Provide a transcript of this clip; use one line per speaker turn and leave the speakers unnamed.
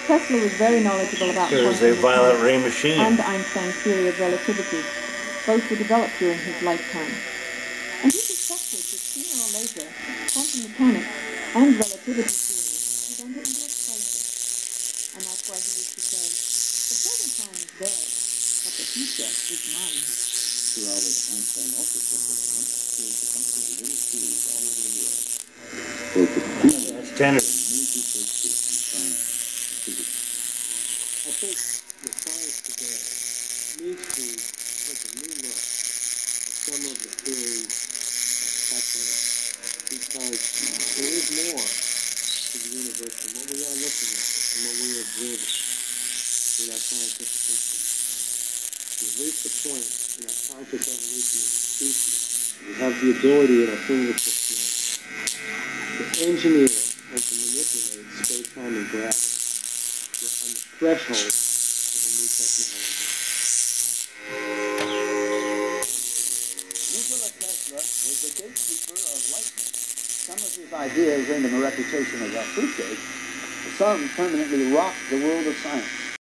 Tesla was very knowledgeable about
There's a violet ray machine
and Einstein's theory of relativity. Both were developed during his lifetime. And he suspected that sooner or later, quantum mechanics and relativity theory would enter into a crisis. And that's why he used to say, the present time is theirs, but the future is mine.
To Albert Einstein also said this once, he was the country of little schools all over the world. They could feel
That's Tenet.
I think the science today needs to take a new look at some of the theories of Tesla, because there is more to the universe than what we are looking at and what we are observing with our scientific instruments. We've reached a point in our conscious evolution as a species. We have the ability at our fingertips now to engineer and to manipulate space-time and gravity. We're on the threshold of a new technology.
Nikola Tesla was the gatekeeper of lightning. Some of his ideas earned him a reputation as a fruitcake. Some permanently rocked the world of science.